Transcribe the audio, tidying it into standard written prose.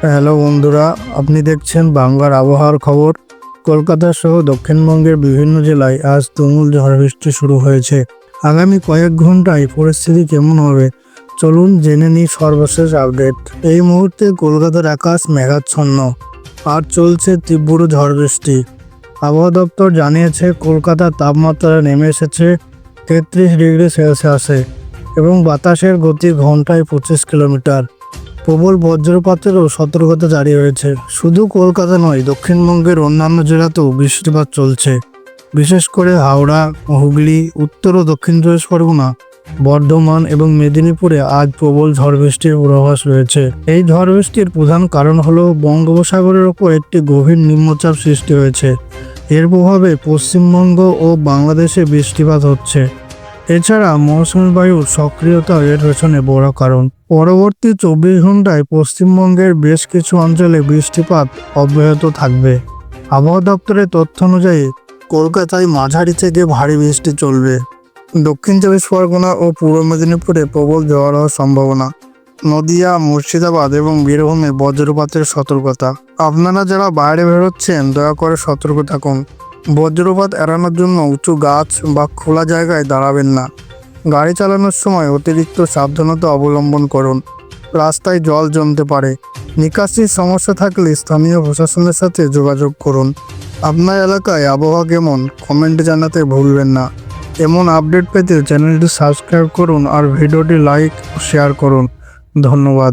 Hello বন্ধুরা, আপনি দেখছেন বাংলার আবহাওয়ার খবর। কলকাতা সহ দক্ষিণবঙ্গের বিভিন্ন জেলায় আজ তুমুল ঝড় বৃষ্টি শুরু হয়েছে। আগামী কয়েক ঘন্টায় পরিস্থিতি কেমন হবে চলুন জেনে নিই সর্বশেষ আপডেট। এই মুহূর্তে কলকাতার আকাশ মেঘাচ্ছন্ন আর চলছে তীব্র ঝড় বৃষ্টি। আবহাওয়া দপ্তর জানিয়েছে কলকাতার তাপমাত্রা নেমে এসেছে 33 ডিগ্রি সেলসিয়াসে এবং বাতাসের গতি ঘন্টায় 25 কিলোমিটার। প্রবল বজ্রপাতেরও সতর্কতা জারি হয়েছে। শুধু কলকাতা নয়, দক্ষিণবঙ্গের অন্যান্য জেলাতেও বৃষ্টিপাত চলছে। বিশেষ করে হাওড়া, হুগলি, উত্তর ও দক্ষিণ চব্বিশ পরগনা, বর্ধমান এবং মেদিনীপুরে আজ প্রবল ঝড় বৃষ্টির পূর্বাভাস রয়েছে। এই ঝড় বৃষ্টির প্রধান কারণ হলো বঙ্গোপসাগরের ওপর একটি গভীর নিম্নচাপ সৃষ্টি হয়েছে। এর প্রভাবে পশ্চিমবঙ্গ ও বাংলাদেশে বৃষ্টিপাত হচ্ছে। এছাড়া মৌসুমী বায়ুর সক্রিয়তা এর পেছনে বড় কারণ। পরবর্তী 24 ঘন্টায় পশ্চিমবঙ্গের বেশ কিছু অঞ্চলে বৃষ্টিপাত অব্যাহত থাকবে। আবহাওয়া দপ্তরের তথ্য অনুযায়ী কলকাতায় মাঝারি থেকে ভারী বৃষ্টি চলবে। দক্ষিণ চব্বিশ পরগনা ও পূর্ব মেদিনীপুরে প্রবল ঝড় হওয়ার সম্ভাবনা। নদিয়া, মুর্শিদাবাদ এবং বীরভূমে বজ্রপাতের সতর্কতা। আপনারা যারা বাইরে বেরোচ্ছেন দয়া করে সতর্ক থাকুন। বজ্রপাত এড়ানোর জন্য উঁচু গাছ বা খোলা জায়গায় দাঁড়াবেন না। গাড়ি চালানোর সময় অতিরিক্ত সাবধানতা অবলম্বন করুন। রাস্তায় জল জমতে পারে। নিকাশির সমস্যা থাকলে স্থানীয় প্রশাসনের সাথে যোগাযোগ করুন। আপনার এলাকায় আবহাওয়া কেমন কমেন্টে জানাতে ভুলবেন না। এমন আপডেট পেতে চ্যানেলটি সাবস্ক্রাইব করুন আর ভিডিওটি লাইক ও শেয়ার করুন। ধন্যবাদ।